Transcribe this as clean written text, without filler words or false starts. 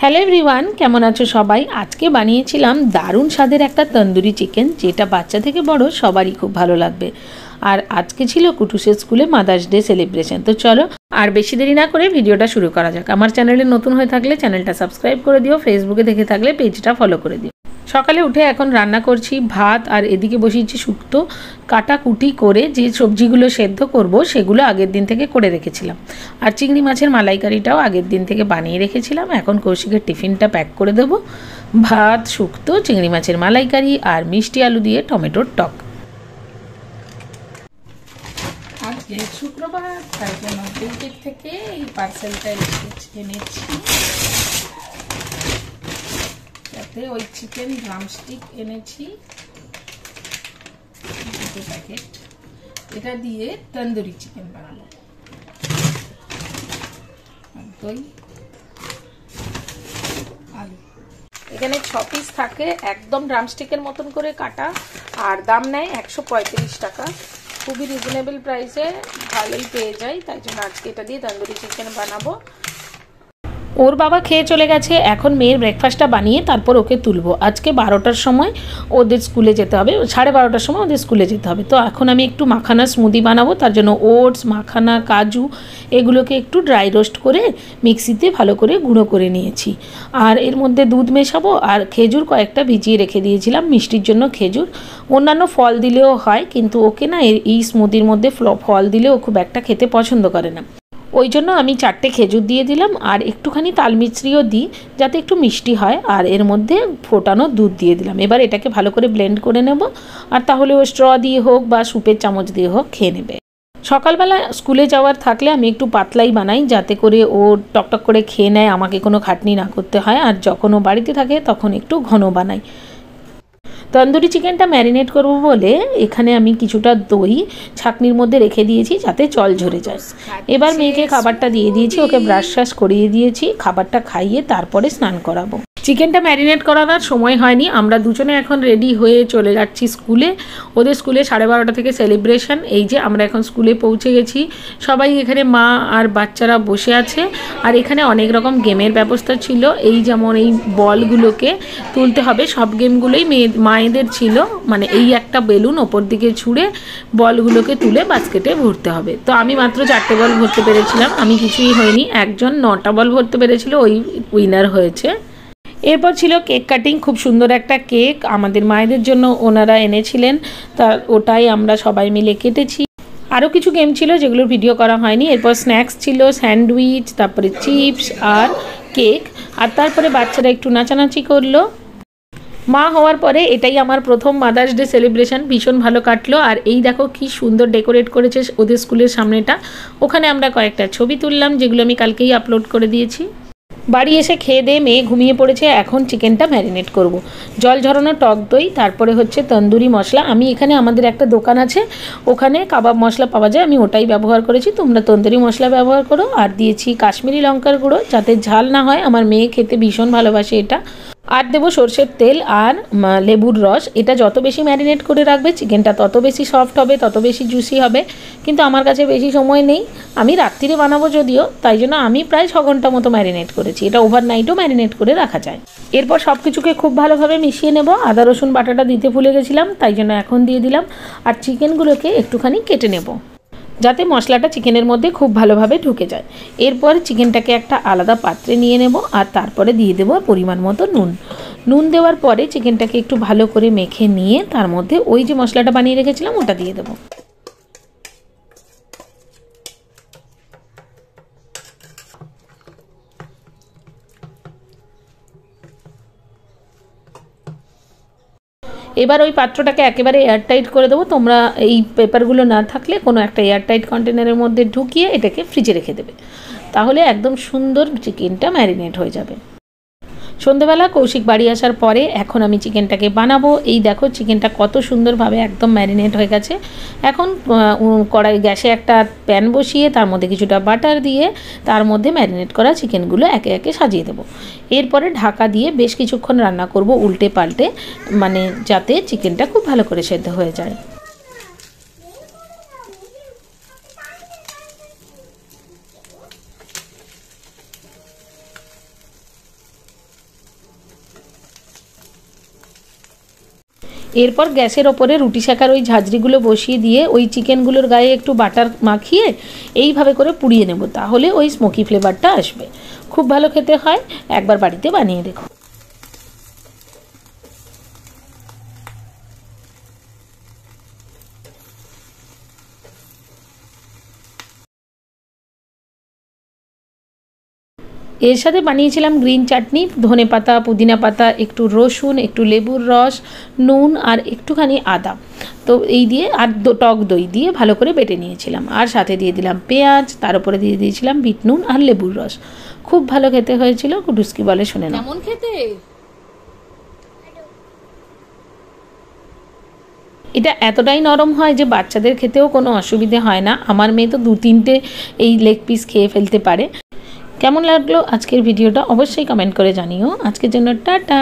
Hello everyone, কেমন আছো সবাই? আজকে বানিয়েছিলাম দারুণ স্বাদের একটা তন্দুরি চিকেন, যেটা বাচ্চা থেকে বড় সবারই খুব ভালো লাগবে। আর আজকে ছিল কুটুসের স্কুলে মাদার্স ডে সেলিব্রেশন। তো চলো আর বেশি দেরি না করে ভিডিওটা শুরু করা যাক। আমার চ্যানেলে নতুন হয়ে থাকলে চ্যানেলটা সাবস্ক্রাইব করে দিও, ফেসবুকে দেখে থাকলে পেজটা ফলো করে দিও। সকালে উঠে এখন রান্না করছি ভাত, আর এদিকে বসিয়েছি শুক্তো। কাটাকুটি করে যে সবজিগুলো সেদ্ধ করব সেগুলো আগের দিন থেকে করে রেখেছিলাম। আর চিংড়ি মাছের মালাইকারিটাও আগের দিন থেকে বানিয়ে রেখেছিলাম। এখন কৌশিকের টিফিনটা প্যাক করে দেব। ভাত, শুক্তো, চিংড়ি মাছের মালাইকারি আর মিষ্টি আলু দিয়ে টমেটোর টক। আজকে শুক্রবার, তাই জন্য ব্লিঙ্কিট থেকে এই পার্সেলটা এনেছি। সাথে ওই চিকেন ড্রামস্টিক এনেছি 2 প্যাকেট। এটা দিয়ে তন্দুরি চিকেন বানাবো। দই, আলু। এখানে 6 পিস থাকে, একদম ড্রামস্টিকের মতন করে কাটা, আর দাম নেয় 135 টাকা। খুবই রিজনেবল প্রাইসে ভালোই পেয়ে যায়, তাই জন্য আজকে এটা দিয়ে তন্দুরি চিকেন বানাবো। ওর বাবা খেয়ে চলে গেছে, এখন মেয়ের ব্রেকফাস্টটা বানিয়ে তারপর ওকে তুলবো। আজকে 12টার সময় ওদের স্কুলে যেতে হবে, 12:30টার সময় ওদের স্কুলে যেতে হবে। তো এখন আমি একটু মাখানা স্মুদি বানাবো, তার জন্য ওটস, মাখানা, কাজু এগুলোকে একটু ড্রাই রোস্ট করে মিক্সিতে ভালো করে গুঁড়ো করে নিয়েছি। আর এর মধ্যে দুধ মেশাবো, আর খেজুর কয়েকটা ভিজিয়ে রেখে দিয়েছিলাম মিষ্টির জন্য। খেজুর, অন্যান্য ফল দিলেও হয়, কিন্তু ওকে না এই স্মুদির মধ্যে ফল দিলেও খুব একটা খেতে পছন্দ করে না। ওই জন্য আমি 4টে খেজুর দিয়ে দিলাম, আর একটুখানি তালমিছরিও দিই যাতে একটু মিষ্টি হয়। আর এর মধ্যে ফোটানো দুধ দিয়ে দিলাম। এবার এটাকে ভালো করে ব্লেন্ড করে নেব, আর তাহলে ও স্ট্র দিয়ে হোক বা সুপের চামচ দিয়ে হোক খেয়ে নেবে। সকালবেলা স্কুলে যাওয়ার থাকলে আমি একটু পাতলাই বানাই, যাতে করে ও টকটক করে খেয়ে নেয়, আমাকে কোনো খাটনি না করতে হয়। আর যখন ও বাড়িতে থাকে তখন একটু ঘন বানাই। তন্দুরি চিকেনটা ম্যারিনেট করব বলে এখানে আমি কিছুটা দই ছাঁকনির মধ্যে রেখে দিয়েছি যাতে জল ঝরে যায়। এবার মেয়েকে খাবারটা দিয়ে দিয়েছি, ওকে ব্রাশ শ্রাশ করিয়ে দিয়েছি, খাবারটা খাইয়ে তারপরে স্নান করাবো। চিকেনটা ম্যারিনেট করানোর সময় হয়নি, আমরা দুজনে এখন রেডি হয়ে চলে যাচ্ছি স্কুলে। ওদের স্কুলে 12:30 থেকে সেলিব্রেশন। এই যে আমরা এখন স্কুলে পৌঁছে গেছি, সবাই এখানে মা আর বাচ্চারা বসে আছে। আর এখানে অনেক রকম গেমের ব্যবস্থা ছিল, এই যেমন এই বলগুলোকে তুলতে হবে, সব গেমগুলোই মায়েদের ছিল। মানে এই একটা বেলুন ওপর দিকে ছুঁড়ে বলগুলোকে তুলে বাস্কেটে ভরতে হবে। তো আমি মাত্র 4টে বল ভরতে পেরেছিলাম, আমি কিছুই হয়নি। একজন 9টা বল ভরতে পেরেছিল, ওই উইনার হয়েছে। এরপর ছিল কেক কাটিং, খুব সুন্দর একটা কেক আমাদের মায়েদের জন্য ওনারা এনেছিলেন, তা ওটাই আমরা সবাই মিলে কেটেছি। আরও কিছু গেম ছিল যেগুলোর ভিডিও করা হয়নি। এরপর স্ন্যাক্স ছিল, স্যান্ডউইচ, তারপরে চিপস আর কেক। আর তারপরে বাচ্চারা একটু নাচানাচি করলো। মা হওয়ার পরে এটাই আমার প্রথম মাদার্স ডে সেলিব্রেশন, ভীষণ ভালো কাটলো। আর এই দেখো কি সুন্দর ডেকোরেট করেছে ওদের স্কুলের সামনেটা। ওখানে আমরা কয়েকটা ছবি তুললাম, যেগুলো আমি কালকেই আপলোড করে দিয়েছি। বাড়ি এসে খেয়ে দিয়ে মেয়ে ঘুমিয়ে পড়েছে। এখন চিকেনটা ম্যারিনেট করব। জল ঝরানো টক দই, তারপরে হচ্ছে তন্দুরি মশলা। আমি এখানে আমাদের একটা দোকান আছে, ওখানে কাবাব মশলা পাওয়া যায়, আমি ওটাই ব্যবহার করেছি, তোমরা তন্দুরি মশলা ব্যবহার করো। আর দিয়েছি কাশ্মীরি লঙ্কার গুঁড়ো, যাতে ঝাল না হয়, আমার মেয়ে খেতে ভীষণ ভালোবাসে এটা। আর দেবো সর্ষের তেল আর লেবুর রস। এটা যত বেশি ম্যারিনেট করে রাখবে চিকেনটা তত বেশি সফট হবে, তত বেশি জুসি হবে। কিন্তু আমার কাছে বেশি সময় নেই, আমি রাত্রিরে বানাবো যদিও, তাই জন্য আমি প্রায় 6 ঘন্টা মতো ম্যারিনেট করেছি। এটা ওভারনাইটও ম্যারিনেট করে রাখা যায়। এরপর সব কিছুকে খুব ভালোভাবে মিশিয়ে নেব। আদা রসুন বাটাটা দিতে ভুলে গেছিলাম, তাই জন্য এখন দিয়ে দিলাম। আর চিকেনগুলোকে একটুখানি কেটে নেব যাতে মশলাটা চিকেনের মধ্যে খুব ভালোভাবে ঢুকে যায়। এরপর চিকেনটাকে একটা আলাদা পাত্রে নিয়ে নেব, আর তারপরে দিয়ে দেবো পরিমাণ মতো নুন দেওয়ার পরে চিকেনটাকে একটু ভালো করে মেখে নিয়ে তার মধ্যে ওই যে মশলাটা বানিয়ে রেখেছিলাম ওটা দিয়ে দেবো। এবার ওই পাত্রটাকে একেবারে এয়ারটাইট করে দেবো। তোমরা এই পেপারগুলো না থাকলে কোনো একটা এয়ারটাইট কন্টেনারের মধ্যে ঢুকিয়ে এটাকে ফ্রিজে রেখে দেবে, তাহলে একদম সুন্দর চিকেনটা ম্যারিনেট হয়ে যাবে। সন্ধেবেলা কৌশিক বাড়ি আসার পরে এখন আমি চিকেনটাকে বানাবো। এই দেখো চিকেনটা কত সুন্দরভাবে একদম ম্যারিনেট হয়ে গেছে। এখন কড়াই গ্যাসে একটা প্যান বসিয়ে তার মধ্যে কিছুটা বাটার দিয়ে তার মধ্যে ম্যারিনেট করা চিকেনগুলো একে একে সাজিয়ে দেবো। এরপরে ঢাকা দিয়ে বেশ কিছুক্ষণ রান্না করব উল্টে পাল্টে, মানে যাতে চিকেনটা খুব ভালো করে সেদ্ধ হয়ে যায়। এরপর গ্যাসের ওপরে রুটি সেঁকার ওই ঝাঁঝরিগুলো বসিয়ে দিয়ে ওই চিকেনগুলোর গায়ে একটু বাটার মাখিয়ে এইভাবে করে পুড়িয়ে নেব, তাহলে ওই স্মোকি ফ্লেভারটা আসবে। খুব ভালো খেতে হয়, একবার বাড়িতে বানিয়ে দেখো। এর সাথে বানিয়েছিলাম গ্রিন চাটনি, ধনে পাতা, পুদিনা পাতা, একটু রসুন, একটু লেবুর রস, নুন আর একটুখানি আদা। তো এই দিয়ে আর টক দই দিয়ে ভালো করে বেটে নিয়েছিলাম, আর সাথে দিয়ে দিলাম পেঁয়াজ, তার উপরে দিয়ে দিয়েছিলাম বিট নুন আর লেবুর রস। খুব ভালো খেতে হয়েছিল। কুটুসকি বলে শুনে না, কেমন খেতে? এটা এতটাই নরম হয় যে বাচ্চাদের খেতেও কোনো অসুবিধে হয় না। আমার মেয়ে তো 2-3টে এই লেগ পিস খেয়ে ফেলতে পারে। কেমন লাগলো আজকের ভিডিওটা অবশ্যই কমেন্ট করে জানিও। আজকের জন্য টাটা।